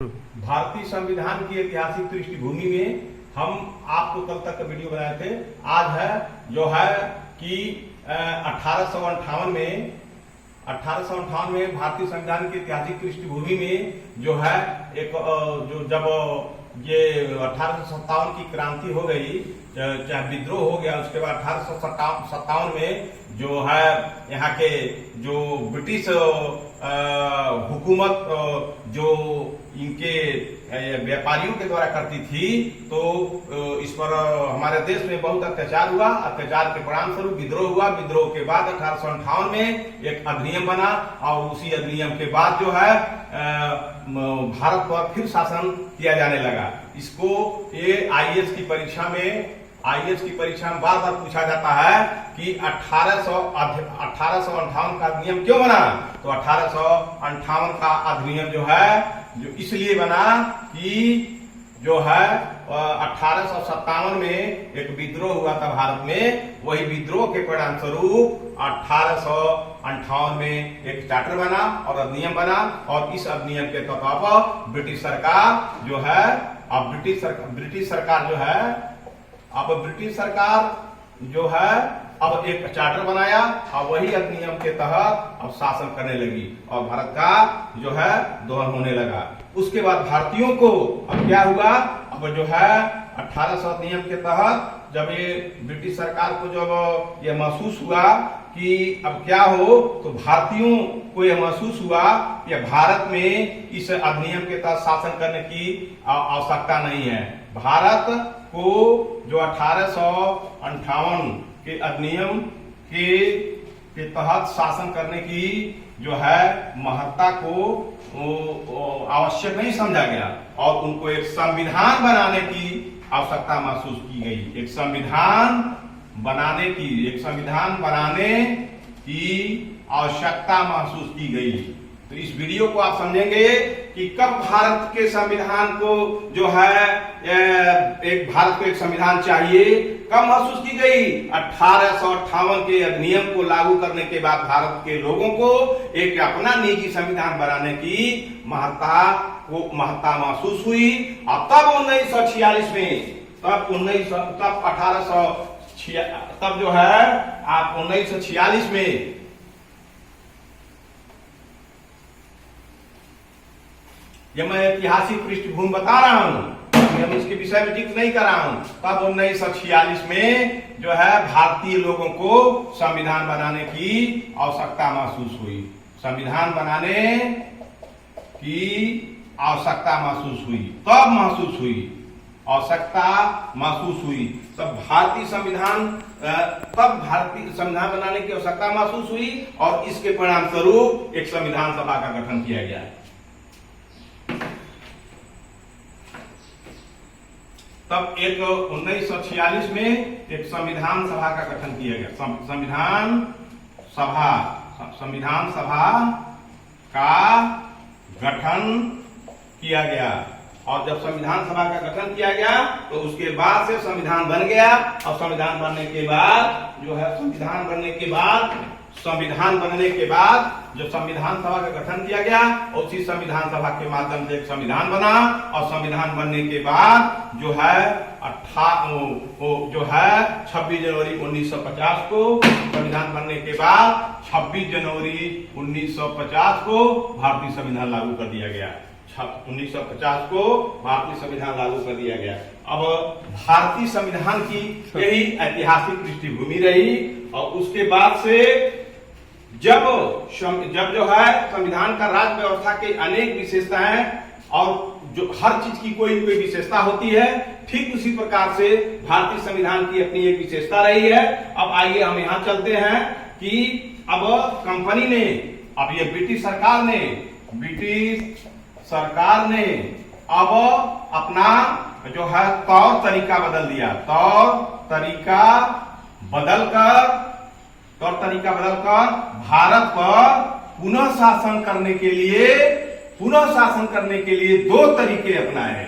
भारतीय संविधान की ऐतिहासिक पृष्ठभूमि में हम आपको कल तक का वीडियो बनाए थे। आज है जो है कि 1858 में भारतीय संविधान की ऐतिहासिक पृष्ठभूमि में जो है एक जो जब ये 1857 की क्रांति हो गई, चाहे विद्रोह हो गया, उसके बाद 1857 में जो है यहाँ के जो ब्रिटिश हुकूमत जो इनके व्यापारियों के द्वारा करती थी, तो इस पर हमारे देश में बहुत अत्याचार हुआ। अत्याचार के परिणाम स्वरूप विद्रोह हुआ। विद्रोह के बाद 1858 में एक अधिनियम बना और उसी अधिनियम के बाद जो है भारत पर फिर शासन किया जाने लगा। इसको ये आईएएस की परीक्षा में बार बार पूछा जाता है कि 1858 का अधिनियम क्यों बना। तो 1858 का अधिनियम जो है जो इसलिए बना कि जो है 1857 में एक विद्रोह हुआ था भारत में। वही विद्रोह के परिणाम स्वरूप 1858 में एक चार्टर बना और अधिनियम बना, और इस अधिनियम के तौर पर ब्रिटिश सरकार जो है अब एक चार्टर बनाया और वही अधिनियम के तहत अब शासन करने लगी और भारत का जो है दोहन होने लगा। उसके बाद भारतीयों को अब क्या हुआ, अब जो है 1800 अधिनियम के तहत जब ये ब्रिटिश सरकार को जब ये महसूस हुआ कि अब क्या हो, तो भारतीयों को यह महसूस हुआ कि भारत में इस अधिनियम के तहत शासन करने की आवश्यकता नहीं है। भारत को जो 1858 के अधिनियम के तहत शासन करने की जो है महत्ता को आवश्यक नहीं समझा गया और उनको एक संविधान बनाने की आवश्यकता महसूस की गई। एक संविधान बनाने की आवश्यकता महसूस की गई। तो इस वीडियो को आप समझेंगे कि कब भारत के संविधान को जो है भारत को एक संविधान चाहिए, कब महसूस की गई। 1858 के अधिनियम को लागू करने के बाद भारत के लोगों को एक अपना निजी संविधान बनाने की महत्ता महसूस हुई। और तब 1946 में तब जो है आप 1946 में ये मैं ऐतिहासिक पृष्ठभूमि बता रहा हूं, हम इसके विषय में जिक्र नहीं कर रहा हूं। तब 1946 में जो है भारतीय लोगों को संविधान बनाने की आवश्यकता महसूस हुई। संविधान बनाने की आवश्यकता महसूस हुई, कब महसूस हुई, आवश्यकता महसूस हुई तब भारतीय संविधान बनाने की आवश्यकता महसूस हुई और इसके परिणाम स्वरूप एक संविधान सभा का गठन किया गया। तब 1946 में एक संविधान सभा का गठन किया गया। संविधान सभा का गठन किया गया और जब संविधान सभा का गठन किया गया तो उसके बाद से संविधान बन गया। और संविधान बनने के बाद जो है संविधान बनने के बाद जब संविधान सभा का गठन किया गया, उसी संविधान सभा के माध्यम से एक संविधान बना। और संविधान बनने के बाद जो है 26 जनवरी 1950 को संविधान बनने के बाद 26 जनवरी 1950 को भारतीय संविधान लागू कर दिया गया। 1950 को भारतीय संविधान लागू कर दिया गया। अब भारतीय संविधान की यही ऐतिहासिक पृष्ठभूमि रही। और उसके बाद से जब जो है संविधान का राज्य व्यवस्था के अनेक विशेषताएं और जो हर चीज की कोई न कोई विशेषता होती है, ठीक उसी प्रकार से भारतीय संविधान की अपनी एक विशेषता रही है। अब आइए हम यहाँ चलते हैं कि अब कंपनी ने, अब ये ब्रिटिश सरकार ने अब अपना जो है तौर तरीका बदल दिया। तौर तरीका बदलकर भारत पर पुनः शासन करने के लिए दो तरीके अपनाए।